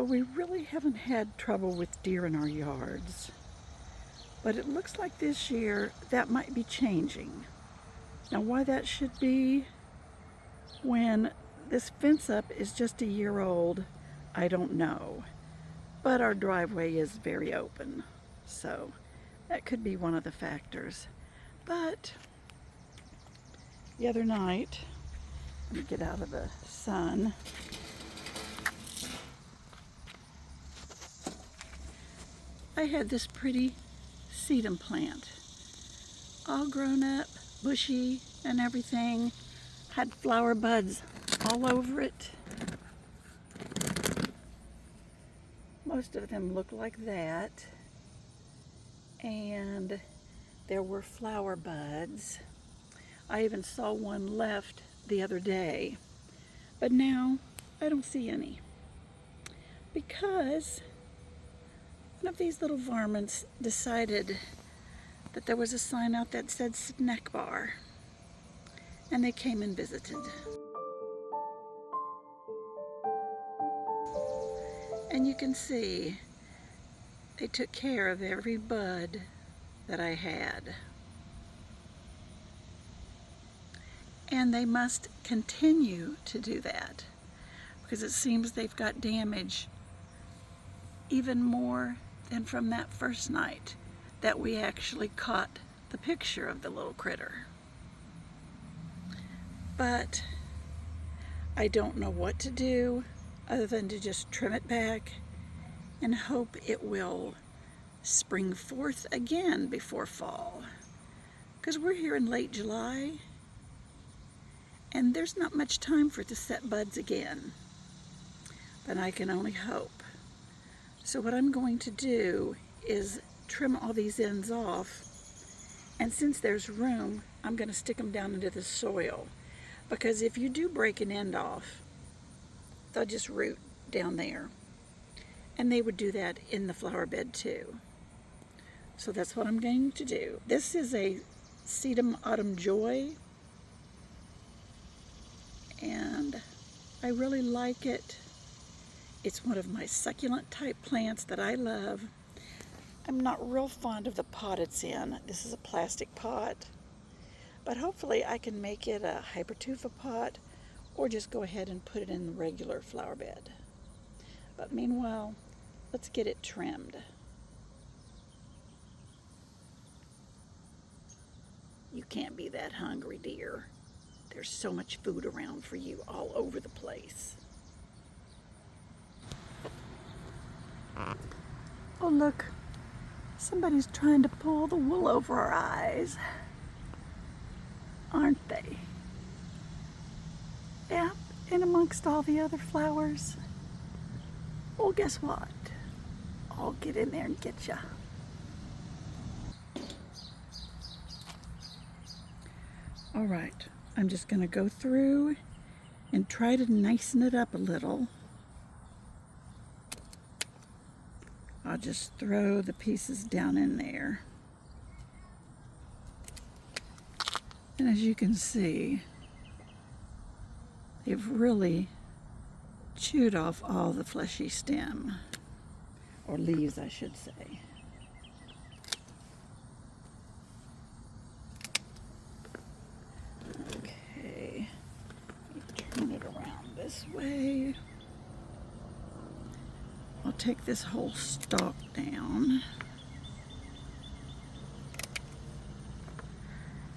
So we really haven't had trouble with deer in our yards, but it looks like this year that might be changing. Now why that should be when this fence up is just a year old, I don't know. But our driveway is very open, so that could be one of the factors. But the other night, let me get out of the sun. I had this pretty sedum plant, all grown up, bushy and everything, had flower buds all over it. Most of them look like that, and there were flower buds. I even saw one left the other day, but now I don't see any because one of these little varmints decided that there was a sign out that said snack bar, and they came and visited. And you can see they took care of every bud that I had. And they must continue to do that because it seems they've got damage even more than from that first night that we actually caught the picture of the little critter. But I don't know what to do other than to just trim it back and hope it will spring forth again before fall. Because we're here in late July and there's not much time for it to set buds again. But I can only hope. So what I'm going to do is trim all these ends off, and since there's room, I'm going to stick them down into the soil, because if you do break an end off, they'll just root down there, and they would do that in the flower bed too. So that's what I'm going to do. This is a Sedum Autumn Joy, and I really like it. It's one of my succulent type plants that I love. I'm not real fond of the pot it's in. This is a plastic pot, but hopefully I can make it a hypertufa pot or just go ahead and put it in the regular flower bed. But meanwhile, let's get it trimmed. You can't be that hungry, dear. There's so much food around for you all over the place. Oh look, somebody's trying to pull the wool over our eyes, aren't they? Yeah, in amongst all the other flowers. Well, guess what? I'll get in there and get ya. All right, I'm just gonna go through and try to nicen it up a little. I'll just throw the pieces down in there. And as you can see, they've really chewed off all the fleshy stem, or leaves I should say. Okay, turn it around this way. I'll take this whole stalk down.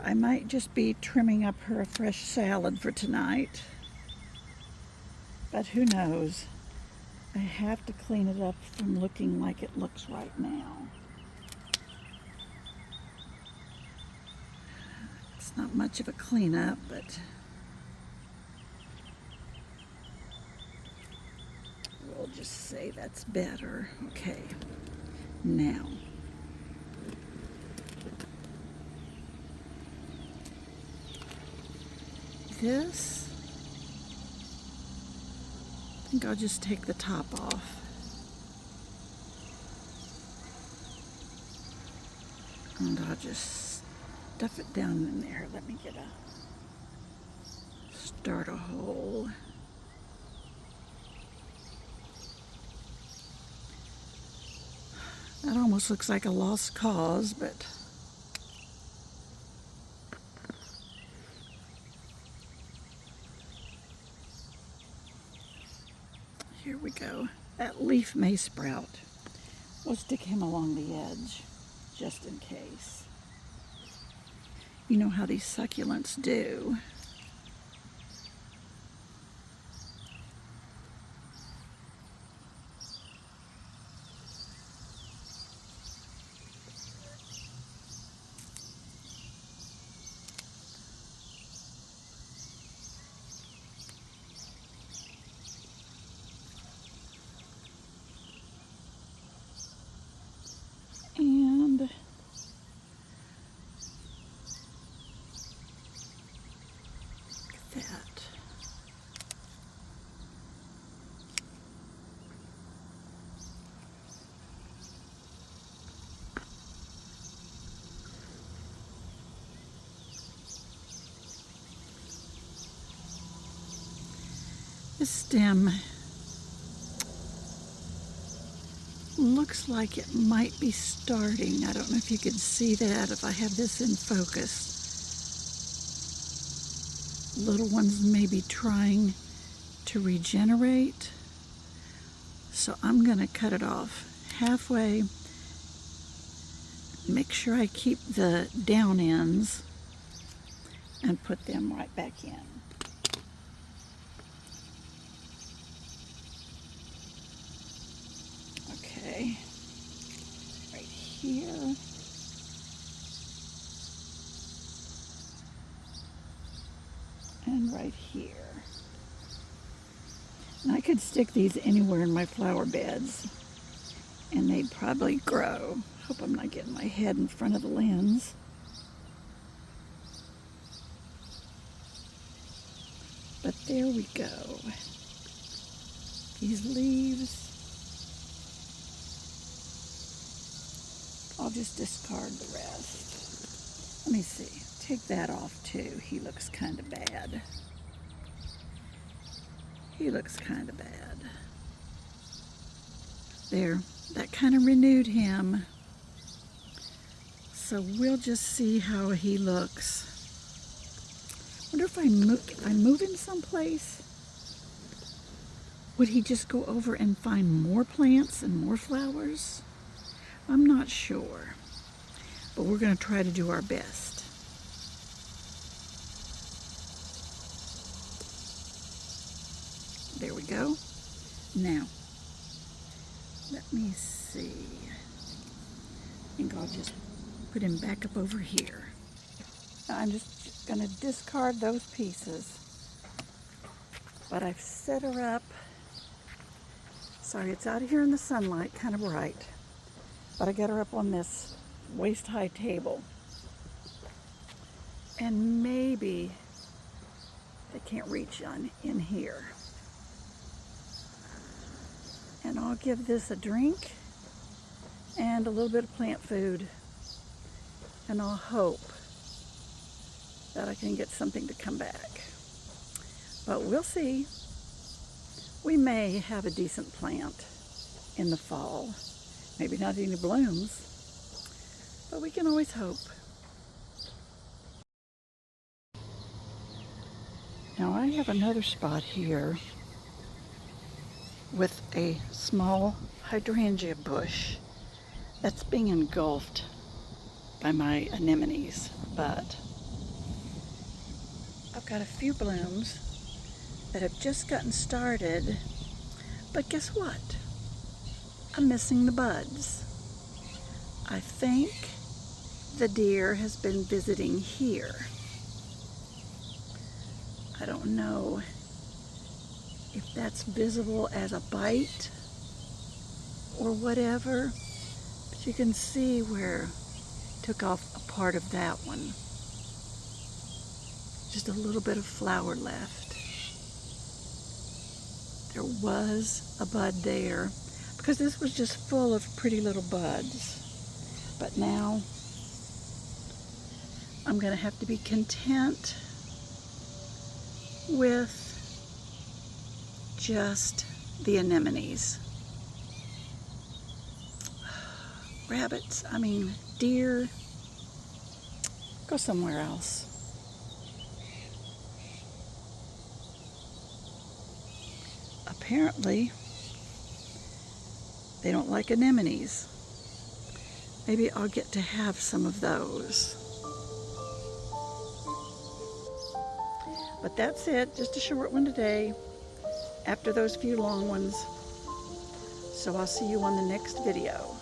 I might just be trimming up her a fresh salad for tonight, but who knows? I have to clean it up from looking like it looks right now. It's not much of a cleanup, but we'll just say that's better. Okay, now this, I think I'll just take the top off. And I'll just stuff it down in there. Let me start a hole. That almost looks like a lost cause, but here we go. That leaf may sprout. We'll stick him along the edge, just in case. You know how these succulents do. And look at that. This stem looks like it might be starting. I don't know if you can see that, if I have this in focus. Little ones may be trying to regenerate. So I'm going to cut it off halfway. Make sure I keep the down ends and put them right back in. Okay, right here. And right here. And I could stick these anywhere in my flower beds and they'd probably grow. Hope I'm not getting my head in front of the lens. But there we go. These leaves. I'll just discard the rest. Let me see. Take that off too. He looks kind of bad. He looks kind of bad. There. That kind of renewed him. So we'll just see how he looks. Wonder if I move him someplace, would he just go over and find more plants and more flowers? I'm not sure, but we're going to try to do our best. There we go. Now, let me see. I think I'll just put him back up over here. I'm just going to discard those pieces. But I've set her up. Sorry, it's out here in the sunlight, kind of bright. But I got her up on this waist-high table. And maybe they can't reach in here. And I'll give this a drink and a little bit of plant food. And I'll hope that I can get something to come back. But we'll see. We may have a decent plant in the fall. Maybe not any blooms, but we can always hope. Now I have another spot here with a small hydrangea bush that's being engulfed by my anemones, but I've got a few blooms that have just gotten started, but guess what? I'm missing the buds. I think the deer has been visiting here. I don't know if that's visible as a bite or whatever, but you can see where it took off a part of that one. Just a little bit of flower left. There was a bud there because this was just full of pretty little buds. But now I'm going to have to be content with just the anemones. deer. Go somewhere else. Apparently, they don't like anemones. Maybe I'll get to have some of those. But that's it, just a short one today, after those few long ones. So I'll see you on the next video.